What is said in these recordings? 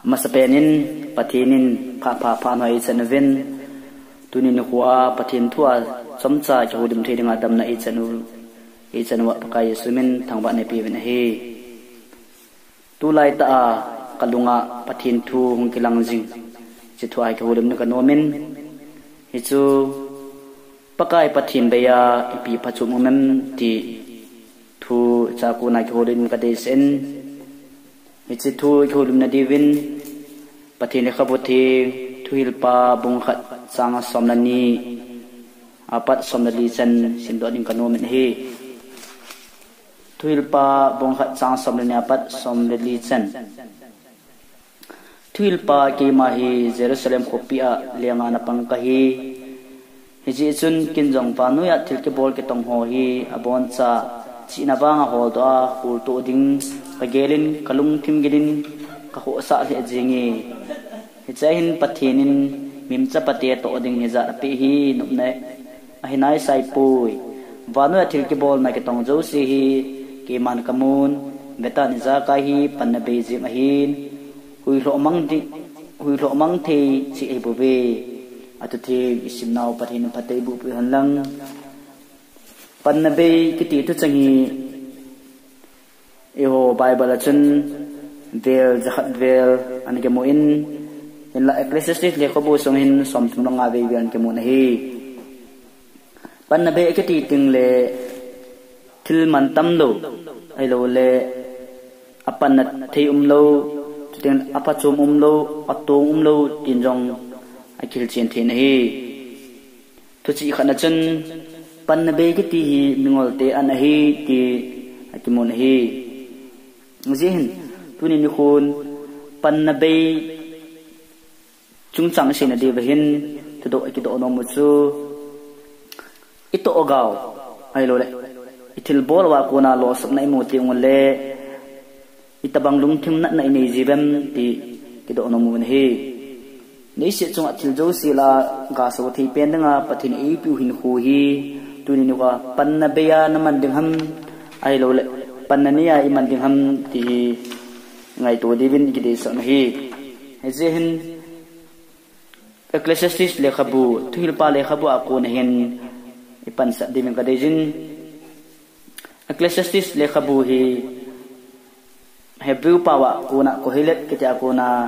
masapenin pathenin pha noi chanven tunin huwa pathin thua chomcha chodim thedinga damna e chanwa pakai sumin thangba ne pi ben he tulai ta kalunga pathin thu hung kilang jing chithuai chodim na kanomin hichu pakai pathin beya ipi phachu mumem ti thu chakuna chodim kade sen hichi thu chodim na divin pathin le khabuthi thuil pa bung khat sanga somnani apat somnali chan sindoning kanomin he thuil pa bung khat sanga somnani apat somnali chan thuil pa ki ma hi Jerusalem khopia lenga na pangkahi hiji chun kinjong pa nuya thil ke bol ke tong ho hi abon cha china banga hol do a hul to ding kagelin kalung thim gilin ka ho sa le jingi hichahin pathinin mimcha pate to ding hiza pe hi nupne ahinai sai pui wanu athil ke bol na ke tong jo si hi ke man kamun beta ni za ka hi panna be jim ahin hui lo mang the chi e bu be atu the isim naw pathin pate bu pu hanlang panna be ki ti tu changi e ho bible achun vel jahat vel an ke mo in la ecclesiastes le ko bu song hin som thum nga ve bian ke mo na hi panna be ke ti ting le thil man tam lo ai lo le apan na thei lo ting apa chom lo atong lo tin jong akil chen the na hi tu chi khana chen panna be ke ti hi mingol te an hi ti akimon hi muzihin tuni ni khun panna be chung chang sin adi bahin tudo akido no muchu ito ogaw ai lo le itil bol wa kona lo sap nai mo ting le itabang lung thim na nai nei jibem ti kido no mu he nei se chung atil jo sila ga so thi pen nga pathin e pu hin khu hi tuni ni wa panna be ya naman ding ham ai lo le panna ni ya iman ding ham ti ngai to divin ki de sa hi he je hin ecclesiastes le khabu thil pa le khabu akon hen ipan sa dimin kadejin ecclesiastes le khabu hi hebrew pawa kuna ko hilet kita kuna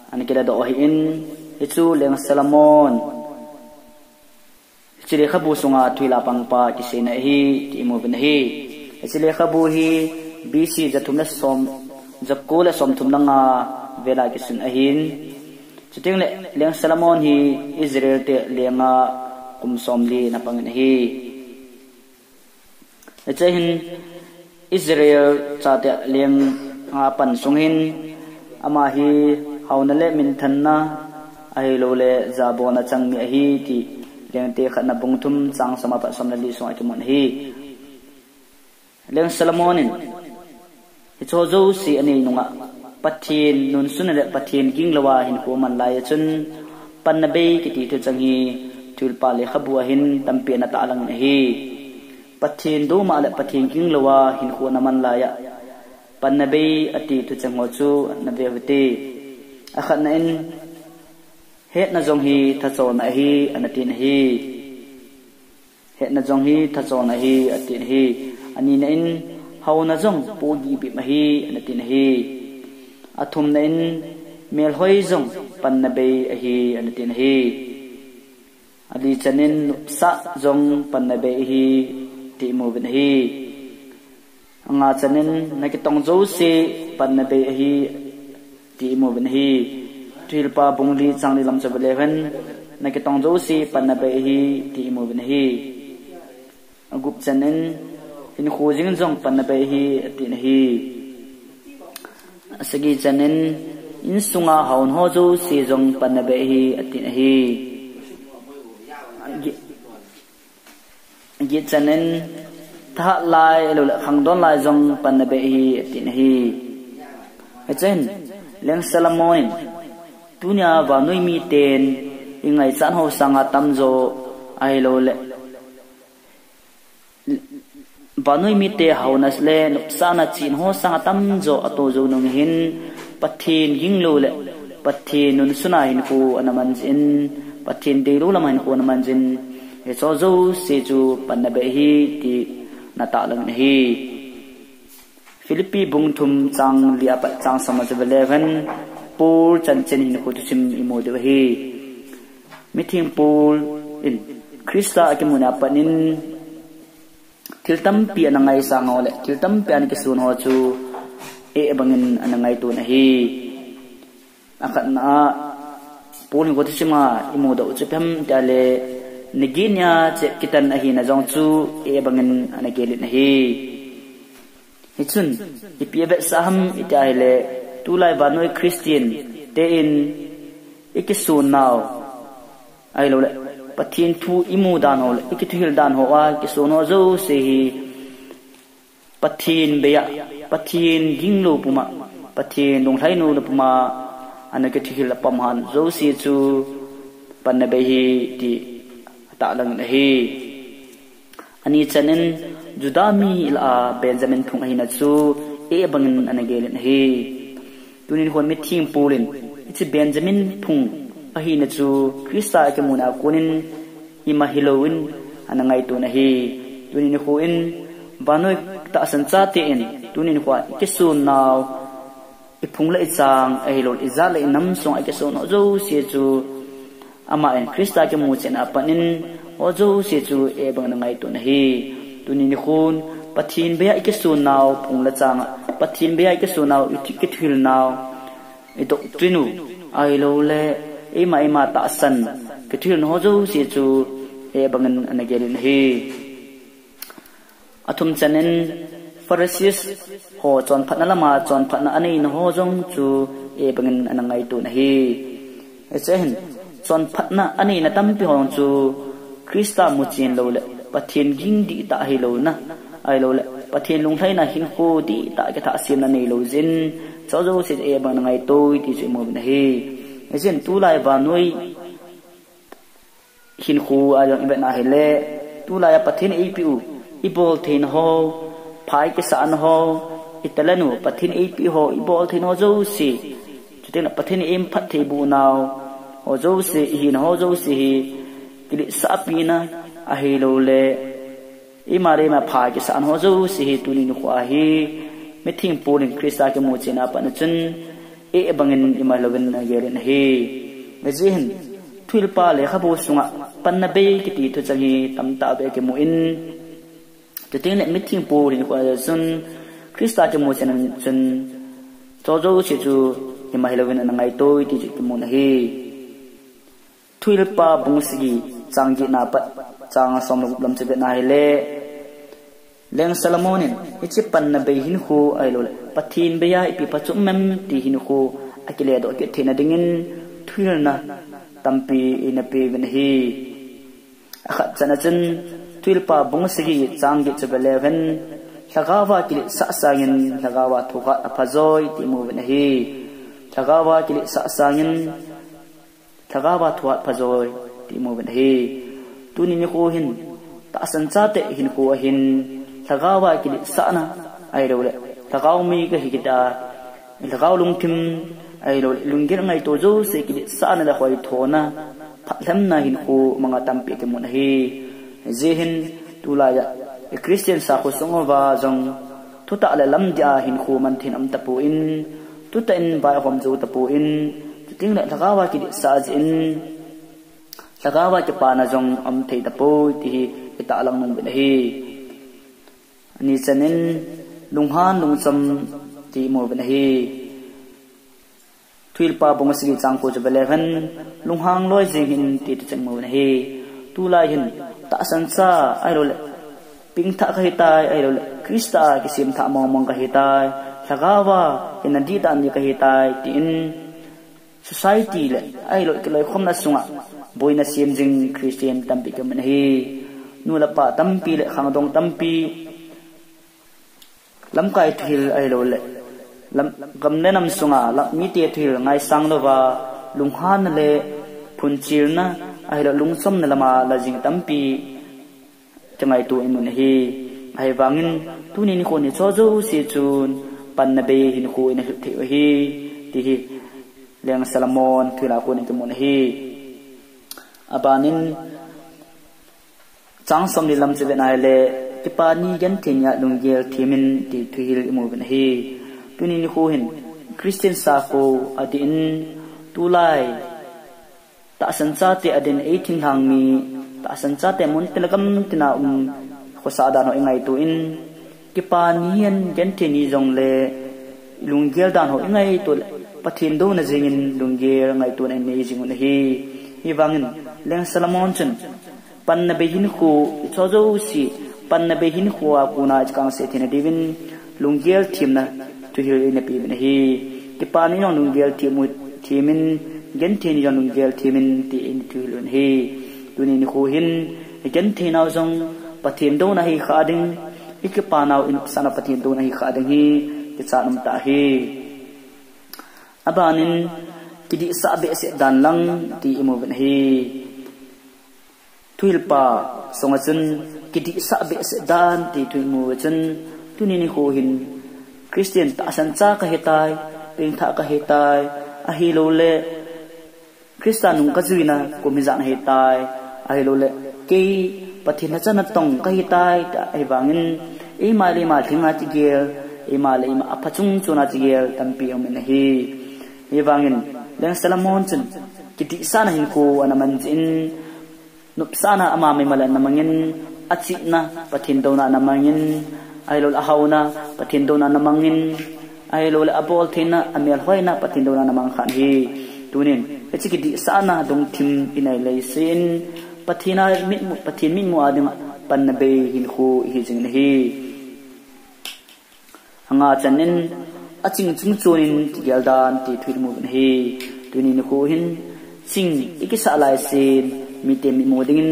ani kida do hi in hichu leng Solomon chile khabu sunga thuila pangpa kisena hi timo ben hi chile khabu hi BC jathumna som jakula som thumnanga vela kisun ahin chuting le leng Solomon hi Israel te lenga kum somli na pangin hi echahin Israel chate leng pan sunghin ama hi hauna le min thanna ai lo le zabona changmi hi ti leng te khatna bungthum chang sama pa somnali song akimon hi leng Solomonin icho zo si ani nunga pathin nun sunale pathin ginglawa hin ko man lai chun pannabe kiti tu changi tulpa le khabu hin tampe na ta lang hi pathin do ma le pathin ginglawa hin ko na man la ya pannabe ati tu chango chu na be hute akhat na in het na jong hi thacho na hi anatin hi het na jong hi thacho na hi atin hi ani na in hauna jong pogi bi ma hi anatin hi athum na in mel hoi jong pannabe hi anatin hi adi chanin sa jong pannabe hi ti mo bin hi anga chanin nakitong jo se pannabe hi ti mo bin hi trilpa bungli changli lam chabeleven nakitong jo se pannabe hi ti mo bin hi agup chanin in khojing jong pannabe hi tin hi asagi chanin in sunga haun ho jo se jong pannabe hi atin hi gi chanin tha lai lo khang don lai jong pannabe hi atin hi achen leng Solomon tunya wa noi mi ten ingai chan ho sanga tamjo ai lo le banoi mi te haunas le sana chin ho sanga tamjo ato jo nong hin Pathen ging lo le Pathen nun suna hin khu anamanjin Pathen de lo lama hin khu anamanjin he cho zo se chu panna be hi ti na ta lang hi Philippi bung thum chang lia pa chang samaj 11 pur chan chen hin khu tu sim imo de hi meeting pur in Krista akimuna panin thiltam pi anangai sangole thiltam pi an kisun ho chu e bangin anangai tu na hi akat na polin ko tisima imo da uchapam dale niginya che kitan ahi na jong chu e bangin anagelit na hi hichun ipiebe saham itaile tulai banoi Christian te in ikisun now ai lo le Pathen thu imu dan ho ikithil dan ho wa kisun ho zo se hi Pathen beya Pathen ginglo puma Pathen dong thainu na puma anake thil pam han zo si chu panna be hi ti ta lang na hi ani chanin judami la Benjamin thung hi na chu e bangin anage le na hi tunin hon mi thing pulin ichi Benjamin thung ahi na chu Krista ke muna kunin ima hilowin anangai tu na hi tunin ho in banoi ta san cha te in tunin kwa kisun naw ipung la ichang ai lol izal le nam song ai kisun zo se chu ama en Krista ke mu chen apanin ozo se chu e bang nangai tu na hi tunin khun Pathen be ai kisun naw pung la chang Pathen be ai kisun naw ki thil naw ito trinu ai lo le ema ta san ki thil no zo se chu e bangan anagelin hi athum chanen Pharisees ho chon phatna lama chon phatna anei na ho jong chu e bangan anangai tu na hi echen chon phatna anei na tampi hong chu Krista muchin lo le Pathen ging di ta hi lo na ai lo le Pathen lung thai na hin ko di ta ka tha sim na nei lo jin cho zo se e bang ngai toi ti chu mo na hi echen tu lai ba noi hin khu a jong ibe na hele tu lai Pathen apu ibol thein ho phai ke san ho italanu Pathen apu ho ibol thein ho zo si chute na Pathen em phat the bu naw ho zo si hin ho zo si kili sa pina a he lo le imare ma phai ke san ho zo si tu ni khwa hi meeting polin Krista ke mo chena pa na chun e bangin imalogen na gerin hi mejihin thil pa le khabo sunga panna be ki ti thu changi tamta be ke mo in te ting le meeting polin kwa chun Krista ke mo chena chun zo si chu imalogen na ngai toi ti ke mo na hi thil pa bungsi changji na pa chang som lam che be na hele leng Salomonin ichi panna be hin khu ai lo Pathen be ya ipi pachum mem ti hin khu akile do ke thina dingin thil na tampi ina pe ben hi akhat chana chen thil pa bungsi changji che be leven thagawa kili sa sangin thagawa thuka aphazoi ti mu ben hi thagawa kili sa sangin thagawa thuwa phazoi ti mu ben hi tuni ni ko hin ta san cha te hin ko hin thagawa ki sana ai ro le thagaw mi ka hikita thagaw lungkim ai ro lungir ngai to zo se ki sana la khoi thona phalam na hin ko manga tampi ke mun hi jehin tula ya Christian sa ko songowa jong tuta le lam dia hin ko man thin am tapu in tuta in ba hom zo tapu in ting la thagawa ki sa jin thagawa ke pa na jong am thei tapu ti ita lang nung be hi ani chanin lunghan lungcham ti mo ben hi thil pa bongsi chang ko je belehan lunghang loi jing hin ti chang mo ben hi tu lai hin ta san sa ai ro ping tha ka hitai ai ro Krista ki sim tha mong mong ka hitai thagawa in di dan ni ka hitai ti in society le ai ro ki loi khom na sunga boina sim jing Christian tampi ka men hi nu la pa tampi le khang dong tampi lam kai thil ai lo le lam gam ne nam sunga la mi te thil ngai sang lo wa lunghan le phun chir na ai lo lungsom na lama la jing tampi changai tu in mun hi ai wangin tu ni ko ni cho zo si chun pan na be hin khu in the hi ti hi leng Salomon thila kun tu mun hi abanin chang som ni lam chebe nai le kipani gan thenya lunggel thimin ti thuil imu ben hi tuni ni khu hin Christian sa ko adin tulai ta san cha te adin 18 hang mi ta san cha te mun telagam tina khosa da no ingai tu in kipanian gen theni jong le lunggel dan ho ingai tu pathin do na jingin lunggel ngai tu nei nei jingun hi wangin leng Salomon chen pan na behin khu chojo si pan na behin khuwa kuna kang se thina divin lunggel thim na tu hi ne pi ne hi kipani no lunggel thimu thimin gen theni jong lunggel thimin ti in tu lun hi tuni ni khu hin gen thena jong pathin do na hi khading ikipanaw in sana pathin do na hi khading hi ti chanum ta hi abanin kidi sa be se dan lang ti imu ben hi tuilpa songachun kidi sa be se dan ti tuimu chen tuni ni ho hin Christian ta san cha ka hetai peng tha ka hetai a hi lo le Christian nung ka juina ko mi jan hetai a hi lo le ke pathin na chana tong ka hetai ta ai wangin e ma le ma thinga ti gel e ma le ma apachung chuna ti gel tampi men hi wangin leng Salomon chen kiti sana hin ko anamanjin nupsana ama me mala namangin achina pathin dona namangin ailol ahawna pathin dona namangin ailol abol thina amel hoina pathin dona namang khan hi tunin echikiti sana dong thim inai leisin pathina mit pathin min mu ading pannabe hin khu hi jing hi hanga chanin aching chung chunin tigeldan ti thuimu hi tunin khu hin sing ikisa lai sin mite mi modingin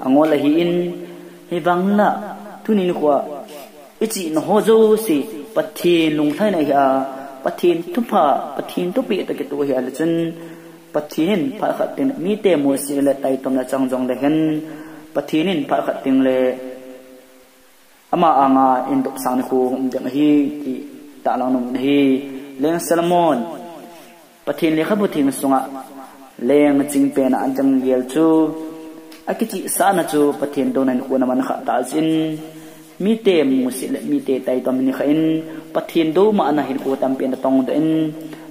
angola hi in hibangna tunin khwa ichi no hojo si pathin lung thai na ya pathin thupa pathin topi ta ke to hi alchun pathin pha khatin mite mo si le tai tom na changjong le hen pathinin pha khatin le ama anga induk sang khu umjang hi ti ta lang nom hi leng Salomon pathin le khabu thing sunga leng chingpe na anjang gel chu akichi sana chu pathin donan ko naman kha ta sin mite musil mite tai tom ni khain pathin do ma na hin ko tampe na tong den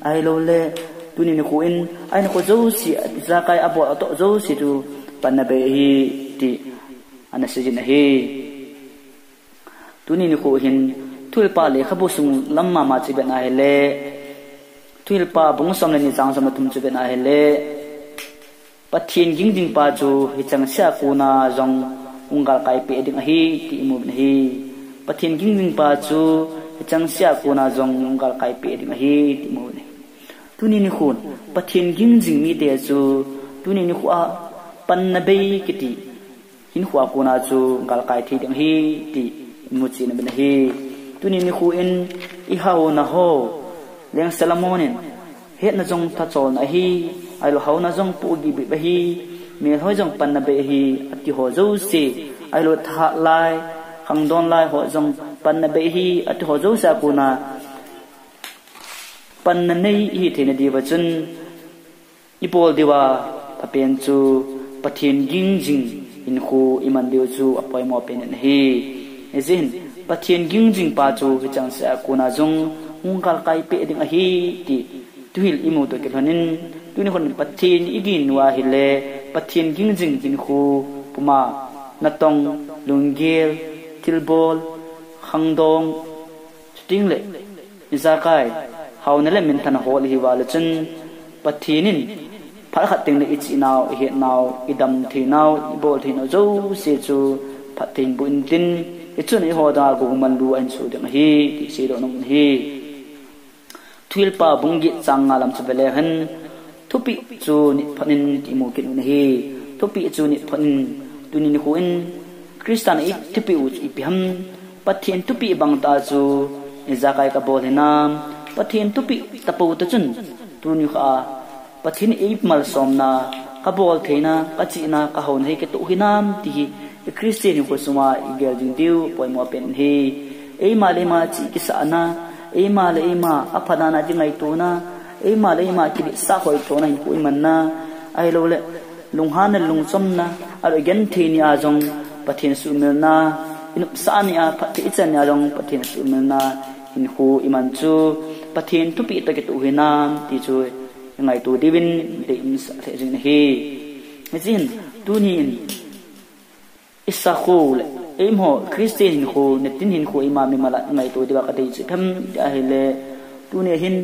ai lo le tuni ni ko in ai na ko zo si za kai abo to zo si tu panabe hi ti anasijin hi tuni ni ko hin tulpa le khabu sung lamma ma chi ben ai le tulpa bung som le ni chang som tum chi ben ai le pathin ging ding pa chu hi chang sia ku na jong ungal kai pe ding hi ti mu hi pathin ging ding pa chu hi chang sia ku na jong ungal kai pe ding hi ti mu ni tuni ni khun pathin ging jing mi te chu tuni ni khu a pan na be kiti hin khwa ku na chu ungal kai thi ding hi ti mu chi na ben hi tuni ni khu in i hau na ho leng Salamonin het na jong tha chol na hi ai lo hau na jong pu gi bi ba hi me hoi jong pan na be hi ati ho zo si ai lo tha lai khang don lai ho jong pan na be hi ati ho zo sa ku na pan na nei hi the na di ba chun i pol diwa papen chu pathin ging jing in khu iman diu chu apoi mo pen hi ezin pathin ging jing pa chu hi chang sa ku na jong ungal kai pe ding a hi ti tuil imu to ke hanin tuni kon pathin igin wa hile pathin ging jing jin khu puma natong lunggel tilbol khangdong stingle izakai hauna le min than hol hi wala chun pathinin phar khating le ichi naw he naw idam thi naw bol thi no zo se chu pathin buin tin ichun i hoda gu man lu an chu ding hi ti se do nom hi tuilpa bungi changa lam chbele han thupi chu ni phanin ti mu kin hi thupi chu ni phanin tunin ni huin Christian i thupi u i piham pathin thupi bang ta chu izakai ka bol hinam pathin thupi tapu ta chun tuni kha pathin i mal somna ka bol theina ka china ka hon he ke tu hinam ti Christian ko suma igel jing diu poimo pen hi e ma le ma chi ki sa na e ma le ma apha na ji ngai tu na mà lấy mà kỹ sa khỏi chỗ này của mình na ai lâu lệ lung han là lung chom na ở gen thì ni a jong Pathen su mel na inup sa ni a phat thi chan ya jong Pathen su mel na in khu iman chu Pathen tu pi ta ke tu hina ti chu ngai tu divin de in sa the jing hi jin tu ni isa khu le em ho Christian khu ne tin hin khu imam mi mala ngai tu diwa ka dei chi tham ja hele tu ne hin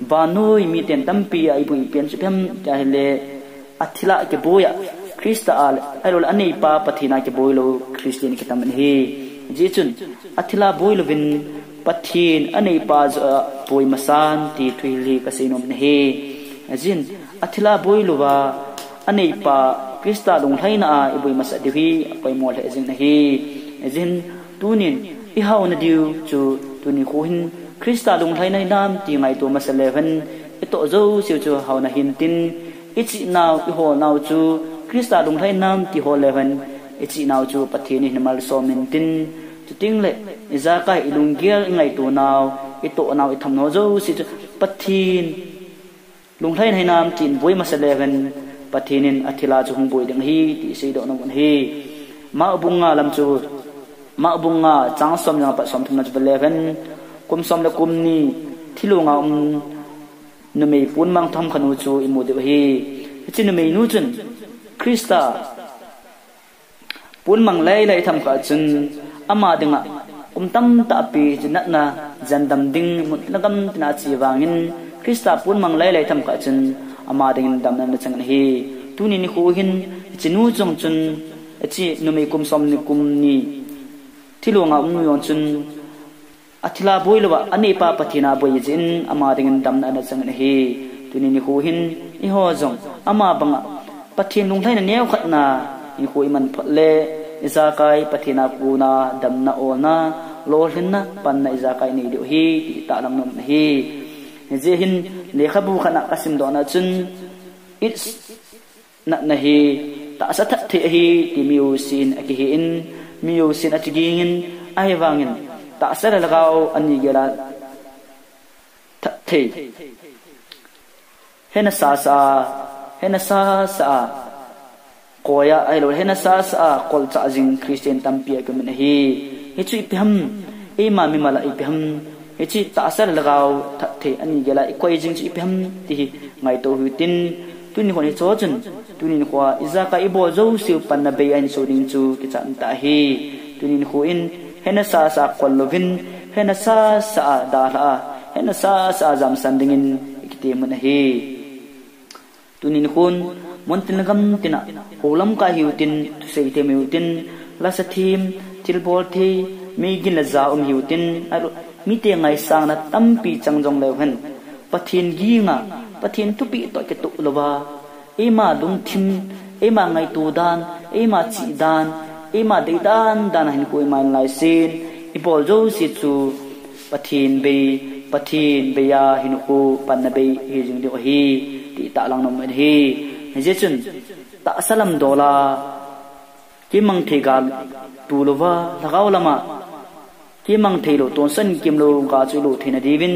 banoi mi ten tampi ai bui pian chi tham ja hele athila ke boya Krista al airol anei pa Pathena ke boilo Christian ke tam hi ji chun athila boilo vin Pathen anei pa boy masan ti thuili ka seinom hi jin athila boilo wa anei pa Krista lung thaina a ibui masa devi koi mol he jing hi jin tunin I hau na diu chu tunin khuhin Krista lung thaina nam ti ngai to masaleven ito zo siu chu hau na hin tin ichi naw I ho naw chu Krista lung thaina nam ti ho leven ichi naw chu Pathen ni mal so min tin chu ting le iza kai ilung gel ngai to naw ito naw I tham no zo si chu Pathen lung thaina nam tin boi masaleven Pathenin athila chu hung boi ding hi ti sei do no bon hi ma bunga lam chu ma bunga chang som na pa som thumna chu leven kum som la kum ni thilunga nu mei pun mang tham khanu chu I mu de hi chin nu mei nu chun Krista pun mang lai lai tham kha chun ama dinga kum tam ta pi jinat na jandam ding mut lagam tina chi wangin Krista pun mang lai lai tham kha chun ama ding dam na chang hi tuni ni khu hin chinu chong chun chi nu mei kum som ni kum ni thilunga yon chun athila boilwa ani pa Pathena boi jin ama ding dam na chang hi tuni ni khu hin I ho jong ama banga Pathen lung thaina neu khat na I khu man phle iza kai Pathena ku na dam na o na lo hin na pan na iza kai nei de hi ti ta lam nom hi je hin le khabu khana kasim do na chun it's na hi ta sa that the hi ti miu sin aki hi in miu sin atgin ai wangin ta sa la gao ani gela that the hena sa koya ai lo hena sa kol cha jing Christian tampia ke men hi chu ipam e ma mi mala ipam e chi ta sa la gao that the ani gela koi jing chi ipam ti ngai to hu tin tunin khoni cho chun tunin khwa iza ka ibo zo siu pan na be an so ding chu ki chan ta hi tunin khu in hena sa kol lovin hena sa da la hena sa jam sanding in ikite mun hi tunin khun montin gam tina holam ka hiutin sei te meutin la sa thim tilbol thi mi gin la za hiutin aro mi te ngai sang na tampi changjong lewen Pathen gi nga Pathen tu pi to ke tu lowa ema lung thim ema ngai tu dan ema chi dan ema de dan hin koi man lai sin ipol jo si chu Pathen be ya hin ku pan na be hi jing de hi ti ta lang nom hi je chun ta salam dola ki mang the ga tu lowa lagaw lama ki mang the lo ton san kim lo ga chu lo thina divin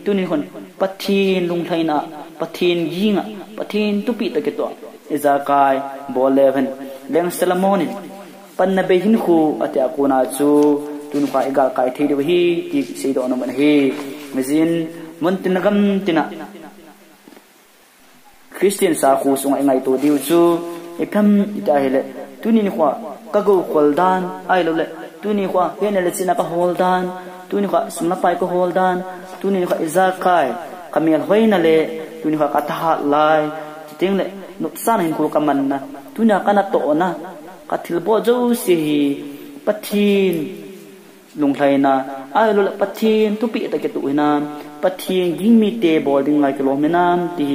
tunin khon Pathen lung thaina Pathen ginga Pathen tu pi ta ke to iza kai bol leven leng salamon pan na be hin khu atia ko na chu tun ka iga kai thei de hi ti sei do no man hi mezin mon tin gam tina Christian sa khu sung ai ngai to diu chu ekam ita hele tunin khwa ka go khol-dan ai lo le tunin khwa hena le china ka hol-dan tunin khwa sumna pai ko hol-dan tunin khwa iza kai kamel hoina le tunin khwa ka tha lai ting le nuksan hin ko kaman na tuna kana to na ka thilbo jo si Pathen lung thaina ai lo le Pathen tu pi ta ke tu na Pathen ging mi te bol ding ngai kilo menam ti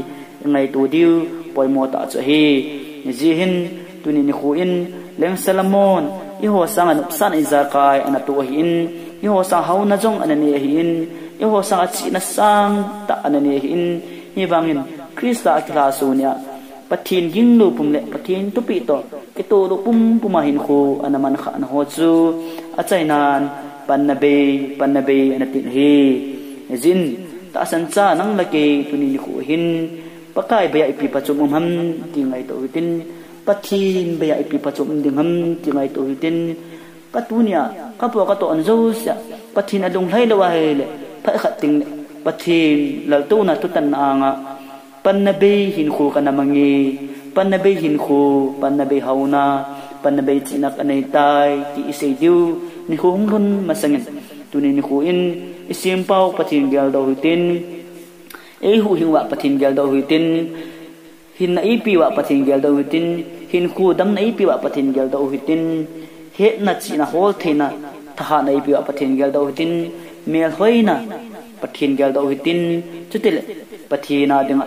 ngai tu diu poi mo ta cha hi ji hin tunin khu in leng salamon I ho sang an san iza kai ana tu hi in I ho sang hau na jong anani hi in I ho sang chi na sang ta anani hi in hi bangin Krista kla sunya Pathen ging lu pum le Pathen tu pi to ke to lu pum puma hin khu anaman kha na ho chu a chainan pan na be ana tin hi jin ta san cha nang la ke tuni ni khu hin pakai baya ipi pachum ham tingai to tin pathin baya ipi pachum ding ham tingai to tin katunia kapo ka to anzo sia pathin adung lai lawa hele pha khating pathin laltu na tutan anga pannabe hin khu kana mangi pannabe hin khu pannabe hauna pannabe chinak anai tai ti isei diu ni khum lun masangin tuni ni khu in isim pau pathin gal do tin e hu hingwa pathin gal do tin hin na ipi wa pathin gal do tin hin khu dam na ipi wa pathin gal do tin he na chi na hol theina tha na ipi wa pathin gal do tin mel hoina pathin gal do tin chutil pathina dinga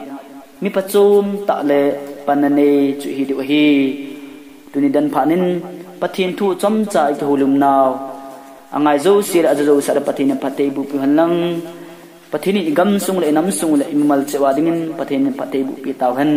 mi pachum ta le panane chu hi de hi tuni dan phanin pathin thu chom cha i hulum naw angai zo sir azo sar pathin phatei bu pi hanlang pathini gam sung le nam sung le imal chewa dingin pathin phatei bu pi taw han